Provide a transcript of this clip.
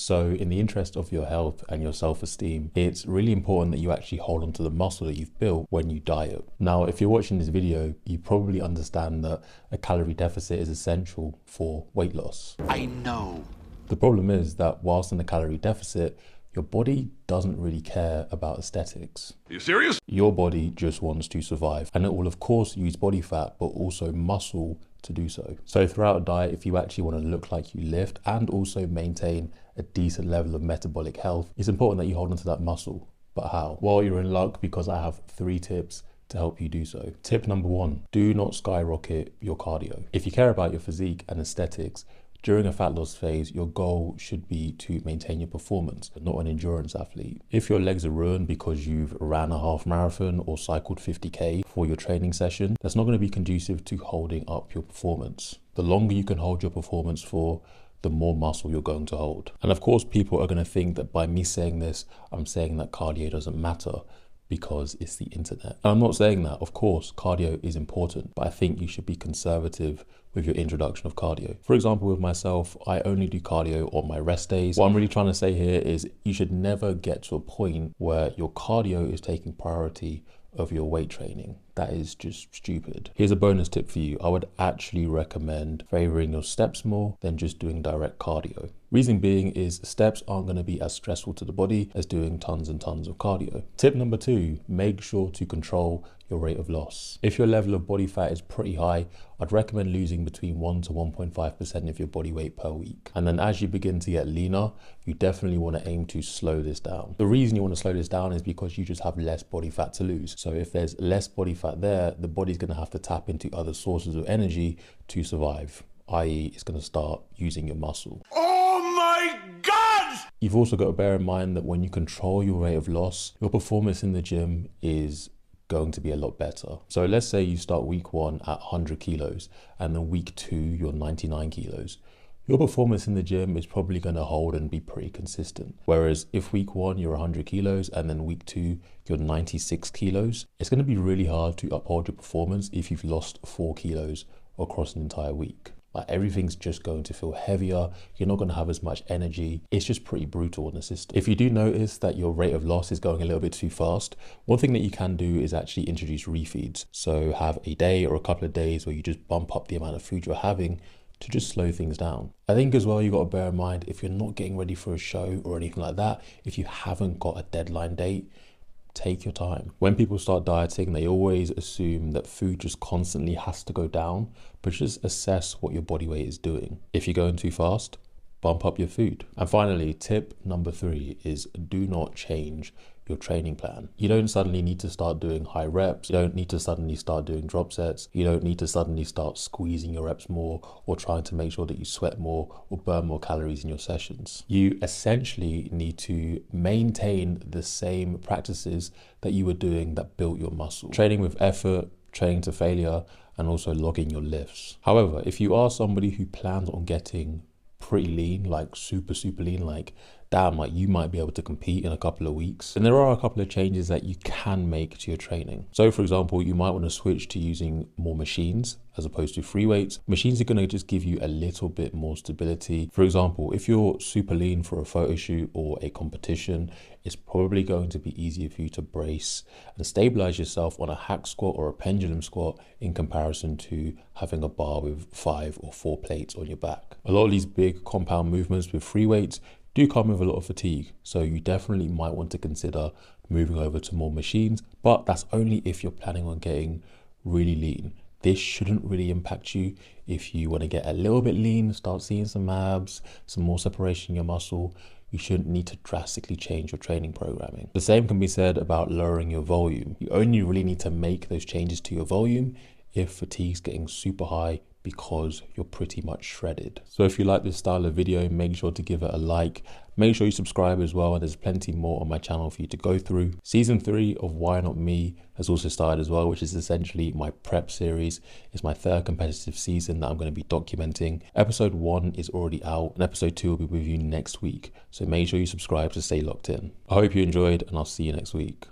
So in the interest of your health and your self-esteem, it's really important that you actually hold on to the muscle that you've built when you diet. Now, if you're watching this video, you probably understand that a calorie deficit is essential for weight loss. I know. The problem is that whilst in a calorie deficit, your body doesn't really care about aesthetics. Are you serious? Your body just wants to survive, and it will of course use body fat, but also muscle to do so. So throughout a diet, if you actually want to look like you lift and also maintain a decent level of metabolic health, it's important that you hold onto that muscle. But how? Well, you're in luck because I have 3 tips to help you do so. Tip number 1, do not skyrocket your cardio. If you care about your physique and aesthetics, during a fat loss phase, your goal should be to maintain your performance, not an endurance athlete. If your legs are ruined because you've ran a half marathon or cycled 50K for your training session, that's not going to be conducive to holding up your performance. The longer you can hold your performance for, the more muscle you're going to hold. And of course, people are going to think that by me saying this, I'm saying that cardio doesn't matter, because it's the internet. And I'm not saying that. Of course, cardio is important, but I think you should be conservative with your introduction of cardio. For example, with myself, I only do cardio on my rest days. What I'm really trying to say here is you should never get to a point where your cardio is taking priority of your weight training. That is just stupid. Here's a bonus tip for you. I would actually recommend favoring your steps more than just doing direct cardio. Reason being is steps aren't going to be as stressful to the body as doing tons and tons of cardio. Tip number 2, make sure to control your rate of loss. If your level of body fat is pretty high, I'd recommend losing between 1 to 1.5% of your body weight per week. And then as you begin to get leaner, you definitely want to aim to slow this down. The reason you want to slow this down is because you just have less body fat to lose. So if there's less body fat there, the body's going to have to tap into other sources of energy to survive, i.e. it's going to start using your muscle. Oh my God! You've also got to bear in mind that when you control your rate of loss, your performance in the gym is going to be a lot better. So let's say you start week 1 at 100 kilos and then week 2 you're 99 kilos. Your performance in the gym is probably going to hold and be pretty consistent. Whereas if week 1 you're 100 kilos and then week 2 you're 96 kilos, it's going to be really hard to uphold your performance if you've lost 4 kilos across an entire week. Like everything's just going to feel heavier. You're not going to have as much energy. It's just pretty brutal on the system. If you do notice that your rate of loss is going a little bit too fast, one thing that you can do is actually introduce refeeds. So have a day or a couple of days where you just bump up the amount of food you're having to just slow things down. I think as well, you got to bear in mind, if you're not getting ready for a show or anything like that, if you haven't got a deadline date, take your time. When people start dieting, they always assume that food just constantly has to go down, but just assess what your body weight is doing. If you're going too fast, bump up your food. And finally, tip number 3 is do not change your training plan. You don't suddenly need to start doing high reps. You don't need to suddenly start doing drop sets. You don't need to suddenly start squeezing your reps more or trying to make sure that you sweat more or burn more calories in your sessions. You essentially need to maintain the same practices that you were doing that built your muscle. Training with effort, training to failure, and also logging your lifts. However, if you are somebody who plans on getting pretty lean, like super lean, like damn, like you might be able to compete in a couple of weeks, and there are a couple of changes that you can make to your training. So for example, you might want to switch to using more machines as opposed to free weights. Machines are going to just give you a little bit more stability. For example, if you're super lean for a photo shoot or a competition, it's probably going to be easier for you to brace and stabilize yourself on a hack squat or a pendulum squat in comparison to having a bar with 5 or 4 plates on your back. A lot of these big compound movements with free weights do come with a lot of fatigue, so you definitely might want to consider moving over to more machines, but that's only if you're planning on getting really lean. This shouldn't really impact you if you want to get a little bit lean, start seeing some abs, some more separation in your muscle. You shouldn't need to drastically change your training programming. The same can be said about lowering your volume. You only really need to make those changes to your volume if fatigue's getting super high because you're pretty much shredded. So if you like this style of video, make sure to give it a like. Make sure you subscribe as well, and there's plenty more on my channel for you to go through. Season 3 of Why Not Me has also started as well, which is essentially my prep series. It's my 3rd competitive season that I'm going to be documenting. Episode 1 is already out, and episode 2 will be with you next week. So make sure you subscribe to stay locked in. I hope you enjoyed, and I'll see you next week.